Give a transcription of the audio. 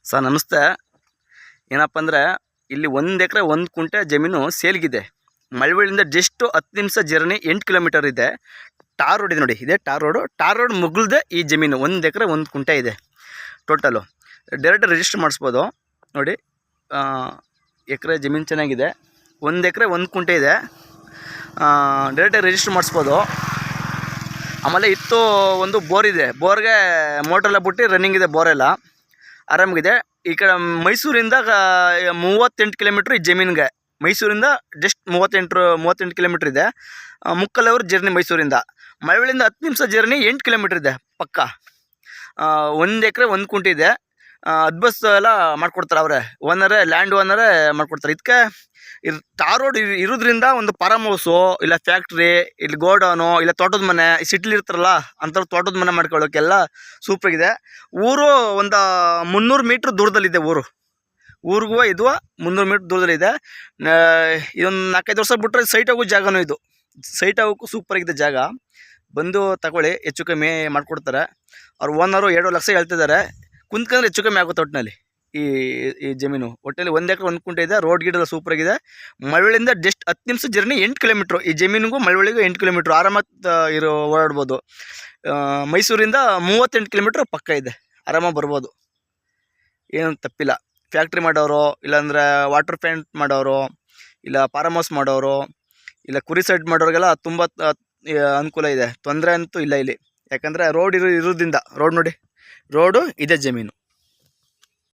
Sir ನಮಸ್ತೆ. ಏನಪ್ಪ ಅಂದರೆ ಇಲ್ಲಿ 1 ಎಕರೆ 1 ಕುಂಟೆ ಜಮೀನು ಸೇಲ್ಗಿದೆ. ಮಳವಳ್ಳಿಯಿಂದ ಜಸ್ಟ್ 10 ನಿಮಿಷ ಜರ್ನಿ 8 ಕಿಲೋಮೀಟರ್ ಇದೆ. ಟಾರ್ ರೋಡ್ ಇದೆ ನೋಡಿ, ಇದೆ ಟಾರ್ ರೋಡ್ ಮುಗಿಲ್ದೆ ಈ ಜಮೀನು 1 ಎಕರೆ 1 ಕುಂಟೆ ಇದೆ ಟೋಟಲು. ಡೈರೆಕ್ಟ್ ರಿಜಿಸ್ಟರ್ ಮಾಡಿಸ್ಬೋದು ನೋಡಿ. ಎಕರೆ ಜಮೀನು ಚೆನ್ನಾಗಿದೆ. 1 ಎಕರೆ 1 ಕುಂಟೆ ಇದೆ. ಡೈರೆಕ್ಟಾಗಿ ರಿಜಿಸ್ಟರ್ ಮಾಡಿಸ್ಬೋದು. ಆಮೇಲೆ ಇತ್ತು ಒಂದು ಬೋರ್ ಇದೆ. ಬೋರ್ಗೆ ಮೋಟ್ರೆಲ್ಲ ಬಿಟ್ಟು ರನ್ನಿಂಗ್ ಇದೆ, ಬೋರೆಲ್ಲ ಆರಾಮಾಗಿದೆ. ಈ ಕಡೆ ಮೈಸೂರಿಂದ 38 ಕಿಲೋಮೀಟ್ರ್ ಈ ಜಮೀನಿಗೆ. ಮೈಸೂರಿಂದ ಜಸ್ಟ್ 38 ಕಿಲೋಮೀಟ್ರ್ ಇದೆ. ಮುಕ್ಕಲ್ ಅವರ್ ಜರ್ನಿ ಮೈಸೂರಿಂದ. ಮಳವಳ್ಳಿಯಿಂದ 10 ನಿಮಿಷ ಜರ್ನಿ 8 ಕಿಲೋಮೀಟ್ರ್ ಇದೆ ಪಕ್ಕ. 1 ಎಕರೆ 1 ಕುಂಟೆ ಇದೆ. ಬಸ್ ಎಲ್ಲ ಮಾಡಿಕೊಡ್ತಾರೆ ಅವರೇ, ಓನರೇ, ಲ್ಯಾಂಡ್ ಓನರೇ ಮಾಡಿಕೊಡ್ತಾರೆ. ಇದಕ್ಕೆ ಟಾರ್ ರೋಡ್ ಇರೋದ್ರಿಂದ ಒಂದು ಫಾರಮ್ ಹೌಸು, ಇಲ್ಲ ಫ್ಯಾಕ್ಟ್ರಿ, ಇಲ್ಲಿ ಗೋಡೌನು, ಇಲ್ಲ ತೋಟದ ಮನೆ, ಸಿಟಿಲಿ ಇರ್ತಾರಲ್ಲ ಅಂಥವ್ರು ತೋಟದ ಮನೆ ಮಾಡ್ಕೊಳ್ಳೋಕ್ಕೆಲ್ಲ ಸೂಪ್ರಾಗಿದೆ. ಊರು ಒಂದು 300 ಮೀಟ್ರ್ ದೂರದಲ್ಲಿದೆ. ಊರಿಗೂ ಇದು 300 ಮೀಟ್ರ್ ದೂರದಲ್ಲಿದೆ. ಇದೊಂದು 4-5 ವರ್ಷ ಬಿಟ್ಟರೆ ಸೈಟ್ ಹೋಗೋ ಜಾಗನೂ ಇದು. ಸೈಟ್ ಹೋಗೋಕ್ಕೂ ಸೂಪರಾಗಿದೆ ಜಾಗ. ಬಂದು ತಗೊಳ್ಳಿ, ಹೆಚ್ಚು ಕಮ್ಮಿ ಮಾಡಿಕೊಡ್ತಾರೆ. ಅವ್ರು ಓನರು 2 ಲಕ್ಷ ಹೇಳ್ತಿದ್ದಾರೆ. ಕುಂತ್ಕೊಂಡ್ರೆ ಹೆಚ್ಚು ಕಮ್ಮಿ ಆಗುತ್ತೆ ಒಟ್ಟಿನಲ್ಲಿ ಈ ಜಮೀನು. ಒಟ್ಟಿನಲ್ಲಿ 1 ಎಕರೆ 1 ಕುಂಟೆ ಇದೆ. ರೋಡ್ ಗಿಡ ಸೂಪರಾಗಿದೆ. ಮಳವಳ್ಳಿಯಿಂದ ಜಸ್ಟ್ 10 ನಿಮಿಷ ಜರ್ನಿ 8 ಕಿಲೋಮೀಟ್ರು. ಈ ಜಮೀನಿಗೂ ಮಳವಳ್ಳಿಗೂ 8 ಕಿಲೋಮೀಟ್ರು ಆರಾಮಾಗಿ ಓಡಾಡ್ಬೋದು. ಮೈಸೂರಿಂದ 38 ಕಿಲೋಮೀಟ್ರ್ ಪಕ್ಕ ಇದೆ, ಆರಾಮಾಗಿ ಬರ್ಬೋದು, ಏನು ತಪ್ಪಿಲ್ಲ. ಫ್ಯಾಕ್ಟ್ರಿ ಮಾಡೋರು, ಇಲ್ಲಾಂದರೆ ವಾಟರ್ ಪ್ಯಾಂಟ್ ಮಾಡೋರು, ಇಲ್ಲ ಫಾರಮ್ ಹೌಸ್ ಮಾಡೋರು, ಇಲ್ಲ ಕುರಿ ಸೆಡ್ ಮಾಡೋರಿಗೆಲ್ಲ ತುಂಬ ಅನುಕೂಲ ಇದೆ. ತೊಂದರೆ ಅಂತೂ ಇಲ್ಲ ಇಲ್ಲಿ. ಯಾಕಂದರೆ ರೋಡ್ ಇರೋದ್ರಿಂದ. ರೋಡ್ ನೋಡಿ, ರೋಡು ಇದೆ ಜಮೀನು.